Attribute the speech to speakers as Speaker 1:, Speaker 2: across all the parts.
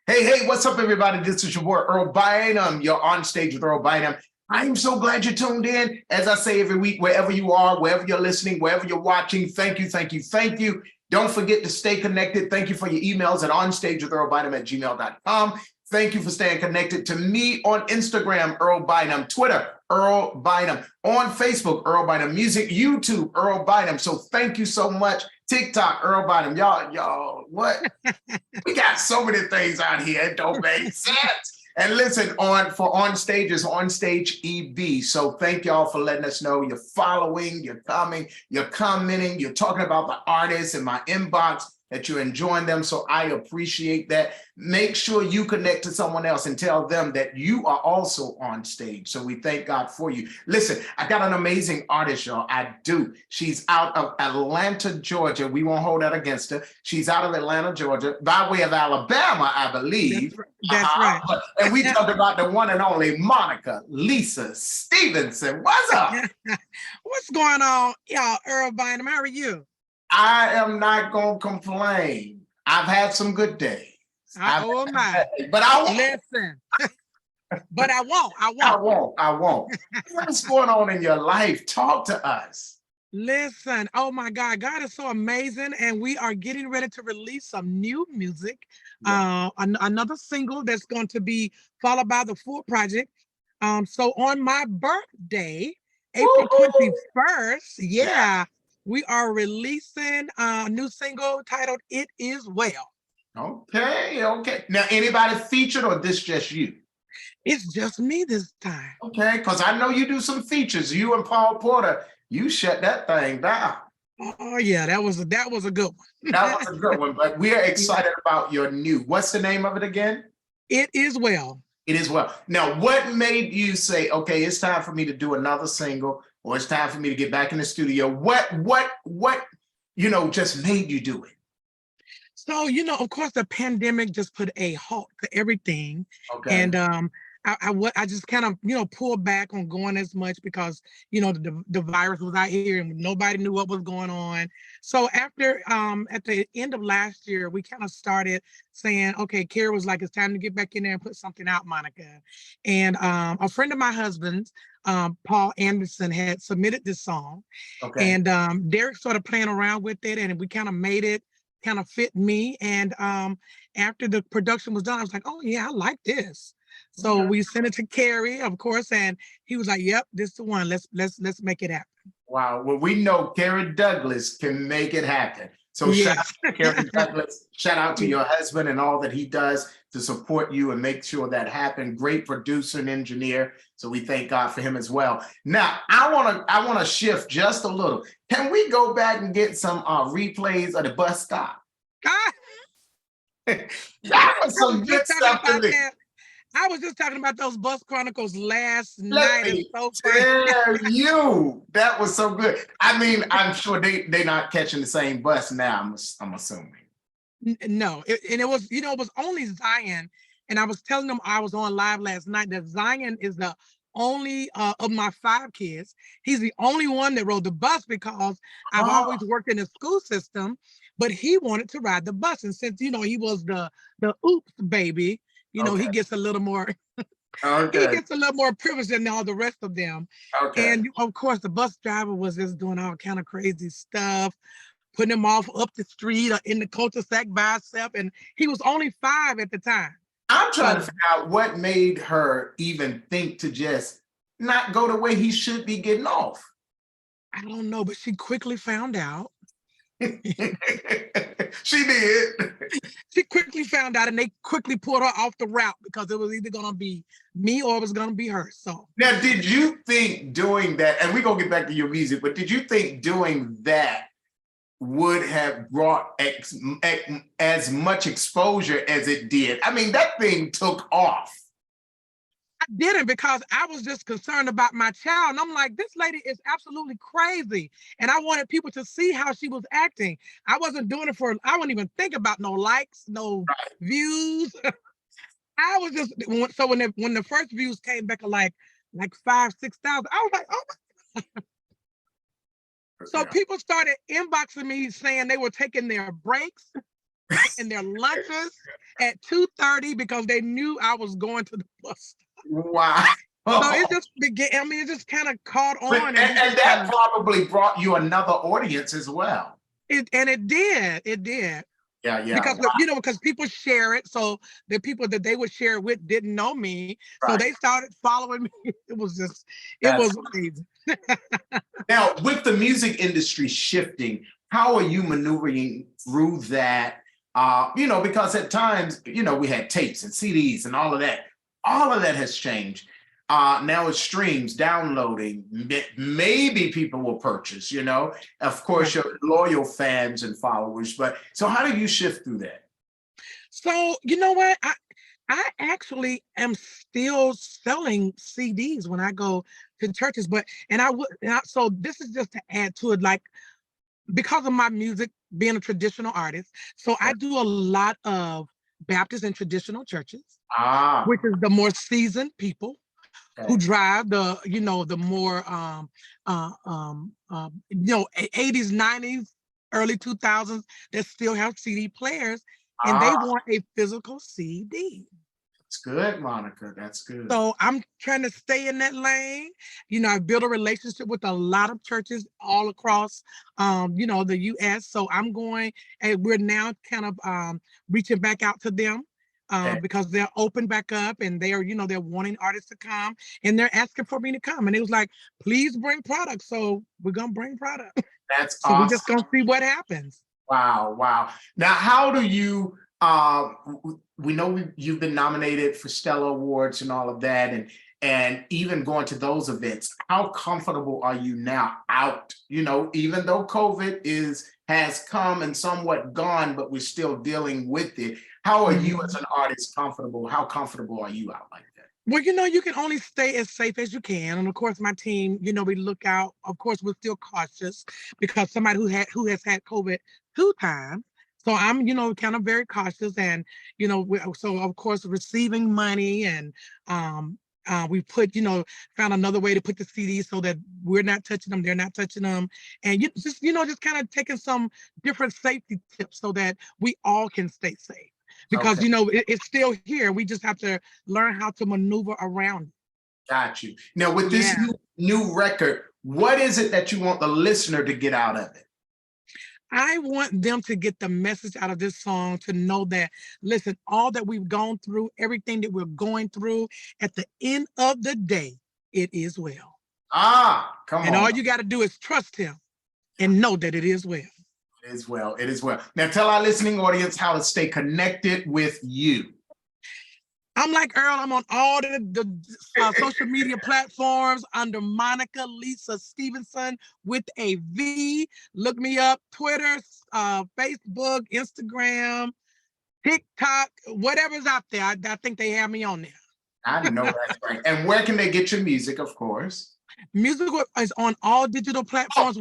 Speaker 1: Hey, what's up, everybody? This is your boy, Earl Bynum. You're on stage with Earl Bynum. I'm so glad you tuned in. As I say every week, wherever you are, wherever you're listening, wherever you're watching, thank you. Don't forget to stay connected. Thank you for your emails at onstagewithEarlBynum@gmail.com. Thank you for staying connected to me on Instagram, Earl Bynum, Twitter, Earl Bynum, on Facebook, Earl Bynum Music, YouTube, Earl Bynum. So thank you so much. TikTok, Earl Bynum. Y'all, what? We got so many things out here. It don't make sense. And listen, on stage is On Stage EB. So thank y'all for letting us know you're following, you're coming, you're commenting, you're talking about the artists in my inbox, that you're enjoying them. So I appreciate that. Make sure you connect to someone else and tell them that you are also on stage. So we thank God for you. Listen, I got an amazing artist, y'all. I do. She's out of Atlanta, Georgia. We won't hold that against her. She's out of Atlanta, Georgia, by way of Alabama, I believe.
Speaker 2: That's right.
Speaker 1: And we talk about the one and only Lisa Stevenson. What's up?
Speaker 2: What's going on, y'all? Earl Bynum, how are you?
Speaker 1: I am not going to complain. I've had some good days.
Speaker 2: Oh my!
Speaker 1: But I won't.
Speaker 2: Listen. But I won't.
Speaker 1: I won't. What's going on in your life? Talk to us.
Speaker 2: Listen. Oh my God, God is so amazing, and we are getting ready to release some new music. Yeah. Another single that's going to be followed by the full project. So on my birthday, April 21st, yeah. We are releasing a new single titled "It Is Well."
Speaker 1: Okay. Now, anybody featured or this just you?
Speaker 2: It's just me this time.
Speaker 1: Okay, because I know you do some features. You and Paul Porter, you shut that thing down.
Speaker 2: Oh yeah, that was a good one.
Speaker 1: That was a good one, but we are excited about your new. What's the name of it again?
Speaker 2: It Is Well.
Speaker 1: It Is Well. Now, what made you say, okay, it's time for me to do another single, or it's time for me to get back in the studio? What, just made you do it?
Speaker 2: So, of course, the pandemic just put a halt to everything. Okay. And I just kind of, pulled back on going as much because, the virus was out here and nobody knew what was going on. So after, at the end of last year, we kind of started saying, okay, Kara was like, it's time to get back in there and put something out, Monica. And a friend of my husband's, Paul Anderson, had submitted this song. Okay. And Derrick started playing around with it, and we kind of made it kind of fit me. And after the production was done, I was like, oh yeah, I like this. So we sent it to Carrie, of course, and he was like, yep, this is the one. Let's make it happen.
Speaker 1: Wow. Well, we know Carrie Douglas can make it happen. So Shout out to Carrie Douglas. Shout out to your husband and all that he does to support you and make sure that happened. Great producer and engineer. So we thank God for him as well. Now, I want to shift just a little. Can we go back and get some replays of the bus stop? That was some good stuff to me.
Speaker 2: I was just talking about those Bus Chronicles last night.
Speaker 1: That was so good. I mean, I'm sure they're not catching the same bus now, I'm assuming.
Speaker 2: No, it was, it was only Zion. And I was telling them, I was on live last night, that Zion is the only of my 5 kids. He's the only one that rode the bus because I've always worked in the school system, but he wanted to ride the bus. And since, he was the oops baby, he gets a little more, he gets a little more privilege than all the rest of them. Okay. And of course, the bus driver was just doing all kind of crazy stuff, putting him off up the street or in the cul-de-sac by himself. And he was only 5 at the time.
Speaker 1: I'm trying to figure out what made her even think to just not go the way he should be getting off.
Speaker 2: I don't know, but she quickly found out.
Speaker 1: She did.
Speaker 2: She quickly found out, and they quickly pulled her off the route because it was either going to be me or it was going to be her. So
Speaker 1: now, did you think doing that, and we're going to get back to your music, but did you think doing that would have brought as much exposure as it did? I mean, that thing took off.
Speaker 2: I didn't, because I was just concerned about my child. And I'm like, this lady is absolutely crazy. And I wanted people to see how she was acting. I wasn't doing it I wouldn't even think about no likes, no views. I was just, so when the first views came back like 5,000, 6,000, I was like, oh my God. So people started inboxing me saying they were taking their breaks. and their lunches at 2:30 because they knew I was going to the bus.
Speaker 1: Wow.
Speaker 2: So it just began, I mean, it just kind of caught on.
Speaker 1: And that probably brought you another audience as well.
Speaker 2: It did.
Speaker 1: Yeah.
Speaker 2: Because, you know, because people share it. So the people that they would share it with didn't know me. Right. So they started following me. It was amazing.
Speaker 1: Now, with the music industry shifting, how are you maneuvering through that? You know, because at times, you know, we had tapes and CDs and all of that. All of that has changed. Now it's streams, downloading, maybe people will purchase, you know, of course, your loyal fans and followers. But so how do you shift through that?
Speaker 2: So, you know what? I actually am still selling CDs when I go to churches, so this is just to add to it, like, because of my music being a traditional artist. So I do a lot of Baptist and traditional churches, which is the more seasoned people. Okay. Who drive the, you know, the more, you know, 80s, 90s, early 2000s that still have CD players, and they want a physical CD.
Speaker 1: That's good, Monica. That's good.
Speaker 2: So I'm trying to stay in that lane. You know, I've built a relationship with a lot of churches all across, you know, the U.S. So I'm going, and we're now kind of reaching back out to them. Because they're open back up and they are, you know, they're wanting artists to come and they're asking for me to come. And it was like, please bring product. So we're going to bring product.
Speaker 1: That's
Speaker 2: so
Speaker 1: awesome.
Speaker 2: We're just going to see what happens.
Speaker 1: Wow. Now, how do you, we know you've been nominated for Stellar Awards and all of that. And even going to those events, how comfortable are you now out? You know, even though COVID has come and somewhat gone, but we're still dealing with it. How are you as an artist comfortable? How comfortable are you out like that?
Speaker 2: Well, you know, you can only stay as safe as you can. And of course, my team, you know, we look out. Of course, we're still cautious because somebody who has had COVID 2 times. So I'm, you know, kind of very cautious. And, you know, so of course, receiving money and we put, you know, found another way to put the CDs so that we're not touching them, they're not touching them. And just kind of taking some different safety tips so that we all can stay safe. Because, you know, it's still here. We just have to learn how to maneuver around it.
Speaker 1: Got you. Now, with this new record, what is it that you want the listener to get out of it?
Speaker 2: I want them to get the message out of this song to know that, listen, all that we've gone through, everything that we're going through, at the end of the day, it is well.
Speaker 1: Come on.
Speaker 2: And all you got to do is trust him and know that it is well.
Speaker 1: It is well. It is well. Now tell our listening audience how to stay connected with you.
Speaker 2: I'm like Earl. I'm on all the social media platforms under Monica Lisa Stevenson with a V. Look me up, Twitter, Facebook, Instagram, TikTok, whatever's out there. I think they have me on there.
Speaker 1: I know that's right. And where can they get your music, of course?
Speaker 2: Music is on all digital platforms.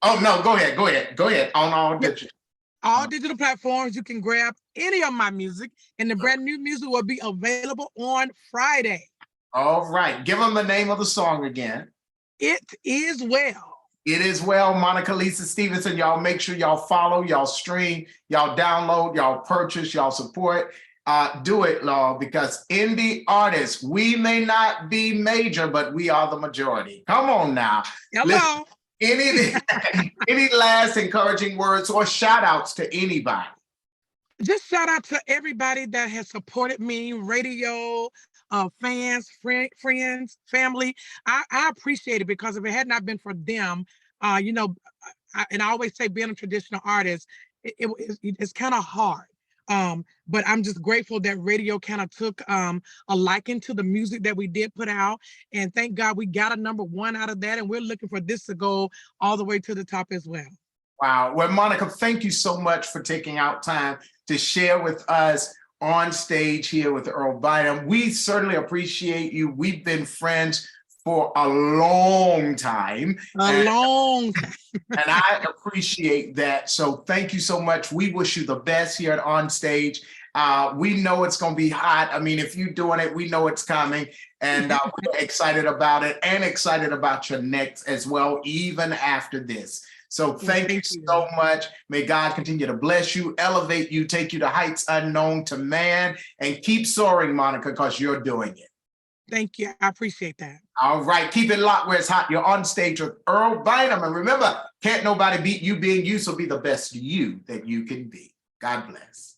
Speaker 1: Oh, no, go ahead. On all digital.
Speaker 2: All digital platforms, you can grab any of my music, and the brand new music will be available on Friday.
Speaker 1: All right. Give them the name of the song again.
Speaker 2: It Is Well.
Speaker 1: It Is Well, Monica Lisa Stevenson. Y'all make sure y'all follow, y'all stream, y'all download, y'all purchase, y'all support. Do it, Lord, because indie artists, we may not be major, but we are the majority. Come on now.
Speaker 2: Hello.
Speaker 1: Listen, any last encouraging words or shout outs to anybody?
Speaker 2: Just shout out to everybody that has supported me, radio, fans, friends, family. I appreciate it, because if it had not been for them, you know, and I always say being a traditional artist, it's kind of hard. But I'm just grateful that radio kind of took a liking to the music that we did put out. And thank God we got a #1 out of that. And we're looking for this to go all the way to the top as well.
Speaker 1: Wow. Well, Monica, thank you so much for taking out time to share with us on stage here with Earl Bynum. We certainly appreciate you. We've been friends for a long time.
Speaker 2: And
Speaker 1: I appreciate that. So thank you so much. We wish you the best here at On Stage. We know it's going to be hot. I mean, if you're doing it, we know it's coming. And we're excited about it and excited about your next as well, even after this. So thank you so much. May God continue to bless you, elevate you, take you to heights unknown to man, and keep soaring, Monica, because you're doing it.
Speaker 2: Thank you. I appreciate that.
Speaker 1: All right. Keep it locked where it's hot. You're on stage with Earl Bynum. And remember, can't nobody beat you being you, so be the best you that you can be. God bless.